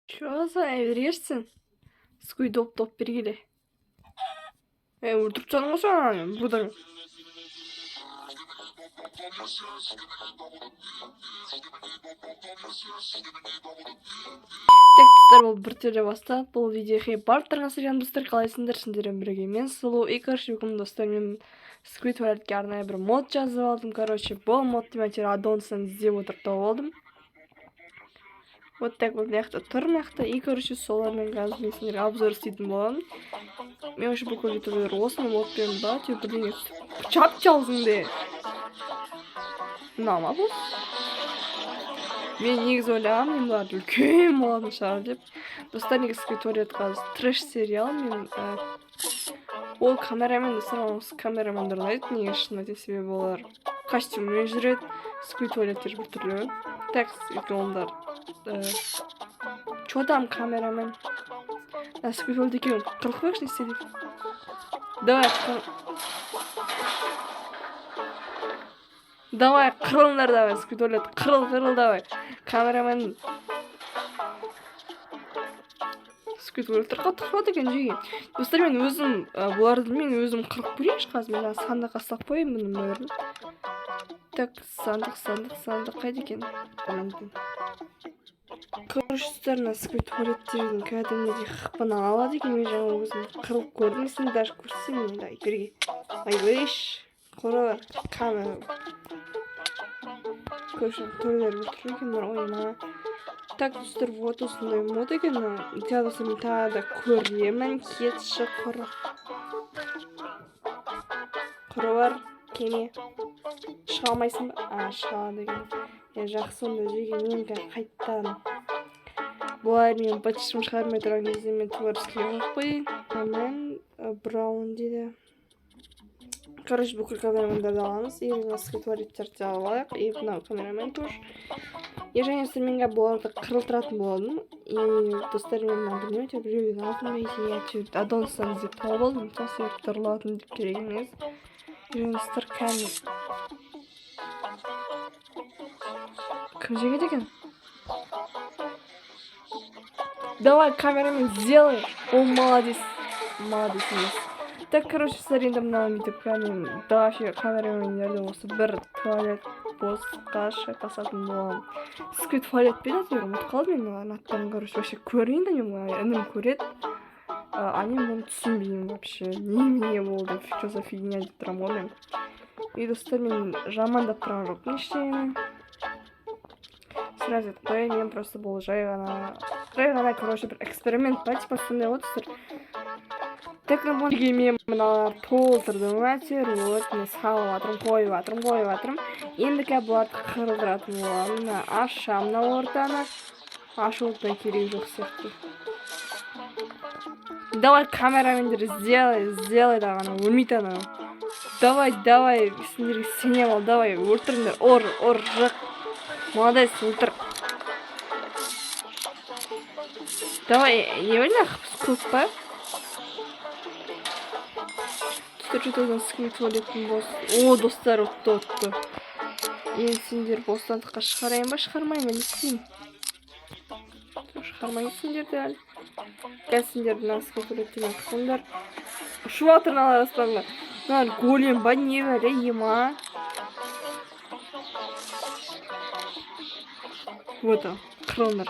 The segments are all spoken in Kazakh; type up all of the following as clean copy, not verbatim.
Чё эверерсиң? Скуй доп бергиле. Өлтүрүп жатсаң сен бурдан. Так достар, бул бир теле бастап, бул видеоға барлықтарыңызға жан достар, қалайсыңдар? Сендермен бірге мен Сұлу и короче достар, мен Squid Ward'ке арнайы бір мод жазып алдым. Короче, бұл модты мен аддонстан іздеп отырып алдым. Вот так вот мықты тұр мықты. И короче солармен қазір мен сендерге обзор істейтін боламын. Мен уже бүкіл ютуберлер осыны модпен ба, тек бірдеңе чап çalзыңды. Нама бұл? Мен негізі ойлағам, мен бұлар үлкен болатын шығар деп. Достар, негізі Squid Ward қазір трэш сериал. Мен ол камерамен достар, осы камерамендар ұнайды. Неге шын айтайын, себебі олар костюммен жүреді. Squid Ward'тер бір түрлі. Так, олар чё там камерамен? Squid Ward екеуін қырық қойшы не істедік? Давай, қырылыңдар давай, Squid Ward, қырыл давай. Камерамен Squid Ward қатты екен жеген. Достар, мен өзім бұларды мен өзім қырып көрейінші қазір. Мен сандыққа сақ қойым бұның бәрін. Так, сандық қайда екен? Көршістеріне Squid Ward'тердің кәдімгідей қақпаны алады екен. Мен жаңа өзім қырылып көрдім. Сен даже көрсем мен дай бірге. Айбайш, қоралар, камера. Көрші түрлері бір түрлі екен бар ойыма. Так, достар, вот осындай мод екен. Театосы мен тағы да көремін. Кетші құры бар, кеме. Шыға алмайсың ба? Шығады екен. Жақсы онда жеген мен қайттан. Бұлай мен бачышым шығармай тұрған кезде мен творческий қойып қойын. Мен Браун дейді. Короче, бүкіл камерамендерді аламыз. И Squid Ward'терді алайық. И мынау камерамен тоже. Я және менге бұларды қырылтыратын болдым. И достар, мен білмеймін, біреуден алдым ба екен, аддонстан іздеп тауып алдым. Сол тұрылатын керек емес. Және достар, кім жегеді екен? Давай, камерамен сделай. Ол молодец. Молодец емес. Так, короче, саринда мынау бүйтіп вообще камерамендерді осы бір туалет босқа шайқасатын боламын. Squid Ward пен атыр, ұмытып қалдым мен аттарын, короче, вообще көрейін да мен інім көреді. Мен оны түсінбеймін вообще. Не болды, что за фигня деп тұрам ғой мен. И достар, мен жамандап тұрған жоқпын ештеңені. Сразу айтып, мен просто бұл жай ғана, короче, бір эксперимент па, типа сондай ғой достар. Так, мен мыналар толтырдым әтер, вот, мен салып атырым. Ендікі бұларды қырылдыратын боламын. Ашам на ортаны. Ашуылтпай керек жоқ сияқты. Давай, камерамендер, сделай дағаны, өлмейді ана. Давай, сендерге сенем ал, давай, өлтіріңдер, ор, жық. Молодец, өлтір. Давай, не ойлақ, көп па? Достар, Squid Ward'тың бос. О, достар, отты. Енді сендер бостандыққа шығарайын ба, шығармайын, мен істеймін. Шығармайын сендерді әлі. Қазір сендерді Squid Ward'тен қылыңдар. Ұшып атырын алар аспанға. Голем ба, не бәрі, ема. Вот он, қырылыңдар.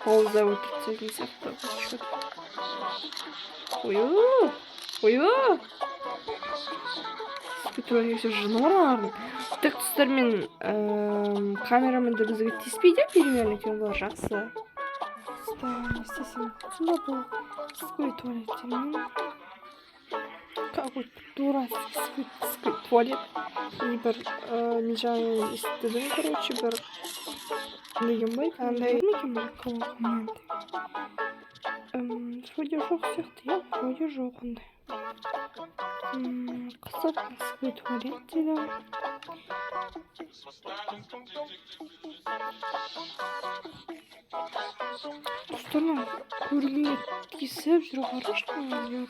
Ауызда өлтіртсетін сияқты. Ойо! Squid Ward'ге все жынуарлардың. Так, достар, мен камераменді бізге теспейді, примерно екен бұл жақсы. Не істесем. Сонда бұл Squid Ward'термен. Какой дурацкий Squid Ward. И бір мен жаңа естідім, короче, бір деген бай. Қандай екен бір команда. Вроде жоқ сияқты, вроде жоқ ондай. Қызық Squid Ward дейді. Достар, көргенге кесіп жүріп арашқан.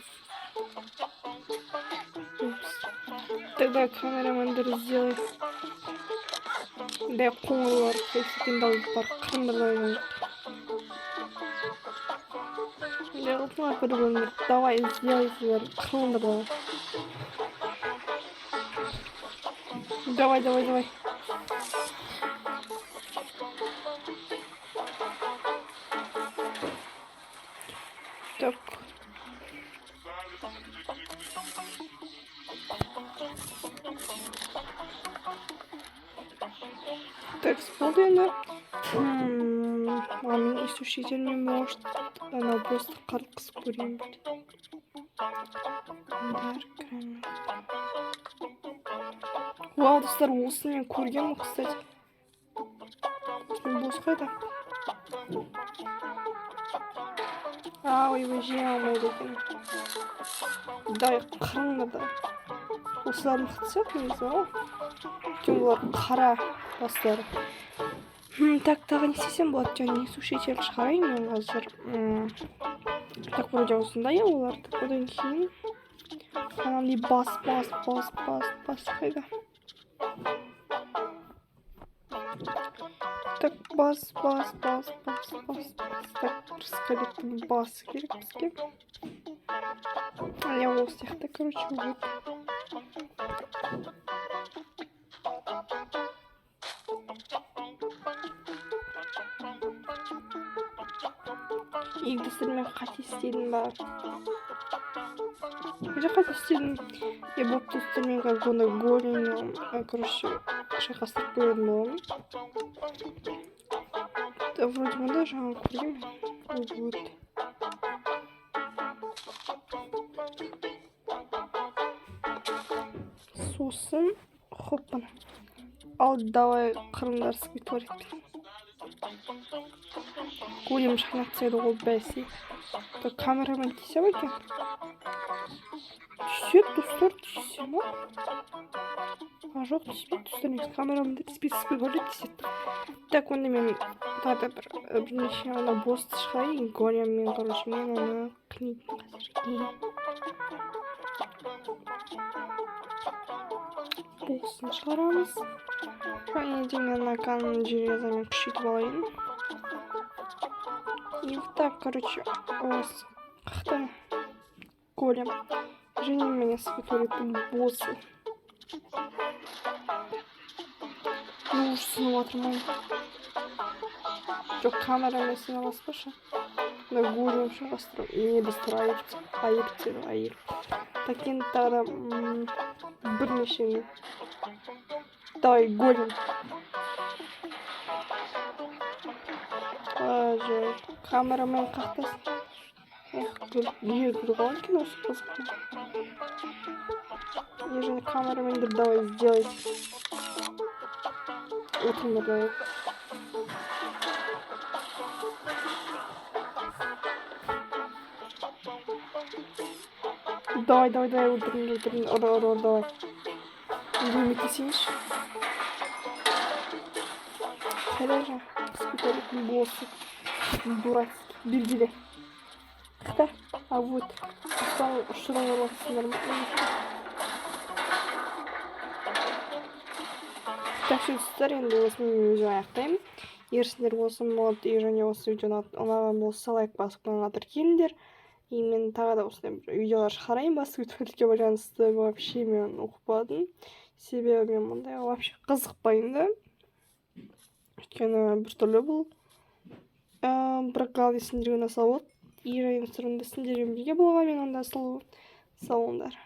Тогда камерамендер сделай. Дай қоңырлар, қайсыкен дауып бар, қырындырлайын. Жалпылар бір-бірін давай сделайсыздар. Қылыңдар давай. Давай. Так. Так, спокойно. Мамин изучительный может. Она просто қарқыс көрейін бәлі. Уа, достар, осы мен көргенмін, кстати. Бос қайда? Ой, жей алмайды екен. Дай, қырыңдар да. Осыларын қытсақ, негізі, о? Өйткені олар қара бастары. Так, тағы не істесем болады? Және сушитель шығарайын мен қазір. Так, вроде осындай олар. Так, одан кейін анандай бас қайда. Так, бас. Так, раскалеттің басы керек бізге. Я ол сияқты, короче, вот. Егдістер мен қате істедім ба? Где қате істедім? Я болып достар мен как онда голені, короче, шайқастырып қойдым болғанмын. Да, вроде мұнда жаңа көргенмін. Вот. Сосын, хоппана. Ал, давай қырымдар сквитворитпен. Голем шайнатсайды ол бәсе. Так, камерамен тисе ма екен? Түсет, достар, тисе ма? Жоқ, тиспейді, достар, негізі камерамен тиспейді, голем тиседі. Так, онда мен тағы бірнеше ана босты шығайын, големмен, короче, мен оны қинайтын қазір. Босын шығарамыз. Және де мен наканын железамен күшейтіп алайын. И вот так, короче, осы қақтан голем. Және мен сквитвориттің босы. Ужасынып отырмайын. Жоқ, камерамен сен аласпашы. Да, голем шайқастырып. Не, достар, айып. Так, енді тағы бірнеше. Давай, голем. Жоқ, камерамен қақтасын. Күліп алған екен осы қызық. Және камерамендер давай сделать. Отырыңдар давай. Давай, отырыңдар, ұры, давай. Көмектесейінші. Қайда жа? Сквитвориттің босы. Дурацкий. Белгілі. Қайда? А вот. Аспан ұшырын орыласындар ма? Так, достар, енді осымен видео аяқтаймын. Егер сіздер осы мод және осы видеоны ұнаған болса, лайк басып каналға тіркеліңдер. И мен тағы да осындай видеолар шығарайын. Басқа сквитворитке байланысты вообще мен оқпадым. Себебі мен мұндайға вообще қызықпайын да. Өйткені біртүрлі бұл. Бірақ қалды сендерге ұнаса болды. И және сұрымды сендермен бірге болған мен онда сау болыңдар.